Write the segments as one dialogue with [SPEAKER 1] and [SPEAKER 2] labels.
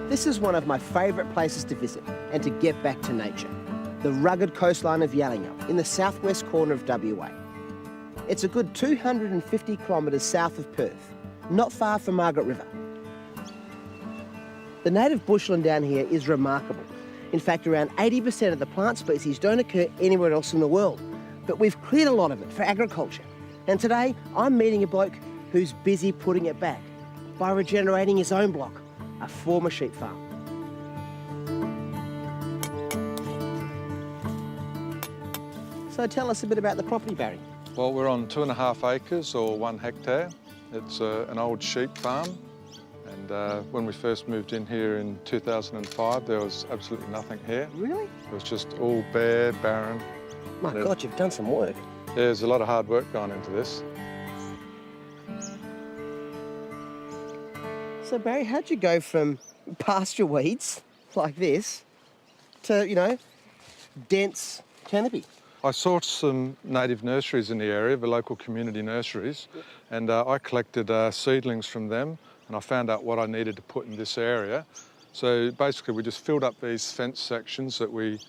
[SPEAKER 1] This is one of my favourite places to visit and to get back to nature. The rugged coastline of Yallingup in the southwest corner of WA. It's a good 250 kilometres south of Perth, not far from Margaret River. The native bushland down here is remarkable. In fact, around 80% of the plant species don't occur anywhere else in the world, but we've cleared a lot of it for agriculture. And today, I'm meeting a bloke who's busy putting it back by regenerating his own block, a former sheep farm. So tell us a bit about the property, Barry.
[SPEAKER 2] Well, we're on 2.5 acres or 1 hectare. It's an old sheep farm. And when we first moved in here in 2005, there was absolutely nothing here.
[SPEAKER 1] Really?
[SPEAKER 2] It was just all bare, barren.
[SPEAKER 1] My God, you've done some work.
[SPEAKER 2] Yeah, there's a lot of hard work gone into this.
[SPEAKER 1] So Barry, how'd you go from pasture weeds like this to, you know, dense canopy?
[SPEAKER 2] I sourced some native nurseries in the area, the local community nurseries, and I collected seedlings from them, and I found out what I needed to put in this area. So basically we just filled up these fence sections that we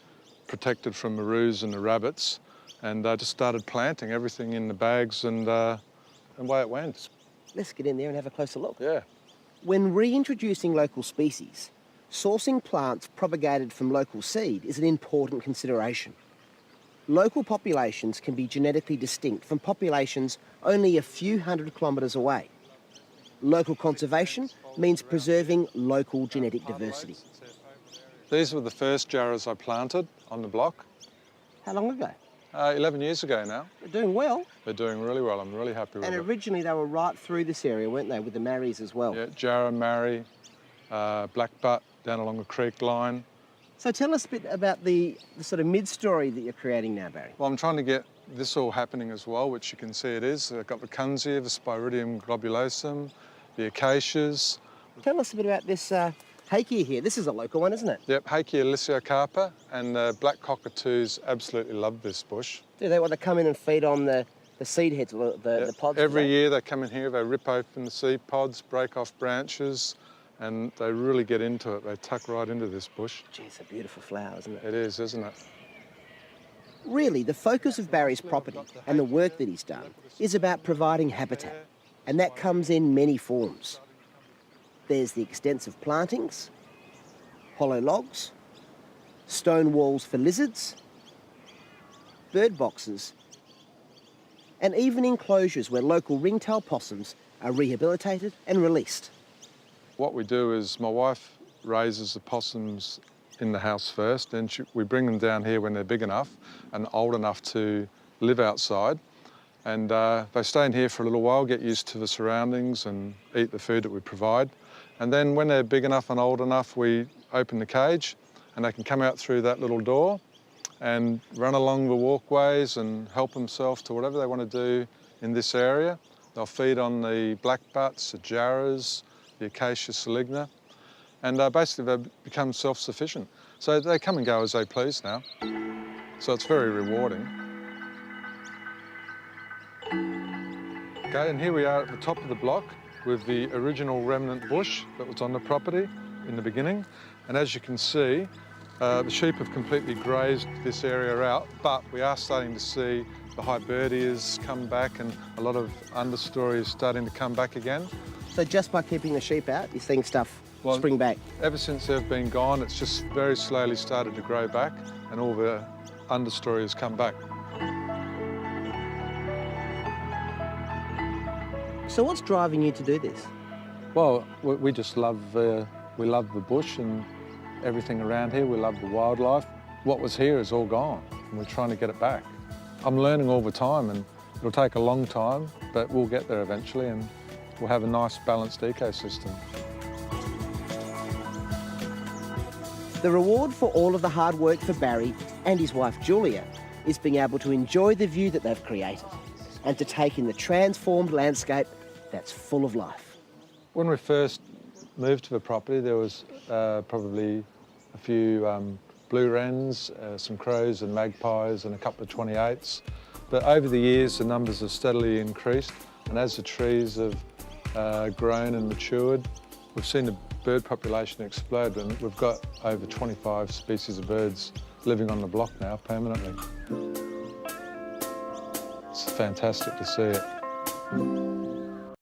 [SPEAKER 2] protected from the roos and the rabbits, and just started planting everything in the bags, and away it went.
[SPEAKER 1] Let's get in there and have a closer look.
[SPEAKER 2] Yeah.
[SPEAKER 1] When reintroducing local species, sourcing plants propagated from local seed is an important consideration. Local populations can be genetically distinct from populations only a few hundred kilometres away. Local conservation means preserving local genetic diversity.
[SPEAKER 2] These were the first jarrahs I planted on the block.
[SPEAKER 1] How long ago?
[SPEAKER 2] 11 years ago now.
[SPEAKER 1] They're doing well.
[SPEAKER 2] They're doing really well. I'm really happy with it.
[SPEAKER 1] And originally they were right through this area, weren't they, with the marries as well?
[SPEAKER 2] Yeah, jarrah, marry, blackbutt down along the creek line.
[SPEAKER 1] So tell us a bit about the sort of mid-story that you're creating now, Barry.
[SPEAKER 2] Well, I'm trying to get this all happening as well, which you can see it is. I've got the Kunzia, the Spiridium globulosum, the acacias.
[SPEAKER 1] Tell us a bit about this hakea here. This is a local one, isn't it?
[SPEAKER 2] Yep, Hakea lysiocarpa, and the black cockatoos absolutely love this bush.
[SPEAKER 1] Do they want to come in and feed on the seed heads, the pods?
[SPEAKER 2] Every year they come in here, they rip open the seed pods, break off branches, and they really get into it. They tuck right into this bush.
[SPEAKER 1] Gee, it's a beautiful flower, isn't it?
[SPEAKER 2] It is, isn't it?
[SPEAKER 1] Really, the focus of Barry's property and the work that he's done is about providing habitat, and that comes in many forms. There's the extensive plantings, hollow logs, stone walls for lizards, bird boxes, and even enclosures where local ringtail possums are rehabilitated and released.
[SPEAKER 2] What we do is my wife raises the possums in the house first, then we bring them down here when they're big enough and old enough to live outside. And they stay in here for a little while, get used to the surroundings and eat the food that we provide. And then when they're big enough and old enough, we open the cage and they can come out through that little door and run along the walkways and help themselves to whatever they want to do in this area. They'll feed on the blackbutts, the jarrahs, the acacia saligna, and basically they become self-sufficient. So they come and go as they please now. So it's very rewarding. Okay, and here we are at the top of the block with the original remnant bush that was on the property in the beginning. And as you can see, the sheep have completely grazed this area out, but we are starting to see the Hyberdias come back and a lot of understory is starting to come back again.
[SPEAKER 1] So just by keeping the sheep out, you're seeing stuff spring back?
[SPEAKER 2] Ever since they've been gone, it's just very slowly started to grow back and all the understory has come back.
[SPEAKER 1] So what's driving you to do this?
[SPEAKER 2] Well, we just love, we love the bush and everything around here. We love the wildlife. What was here is all gone and we're trying to get it back. I'm learning all the time and it'll take a long time, but we'll get there eventually and we'll have a nice balanced ecosystem.
[SPEAKER 1] The reward for all of the hard work for Barry and his wife Julia is being able to enjoy the view that they've created and to take in the transformed landscape that's full of life.
[SPEAKER 2] When we first moved to the property, there was probably a few blue wrens, some crows and magpies and a couple of 28s. But over the years, the numbers have steadily increased, and as the trees have grown and matured, We've seen the bird population explode, and we've got over 25 species of birds living on the block now permanently. It's fantastic to see it.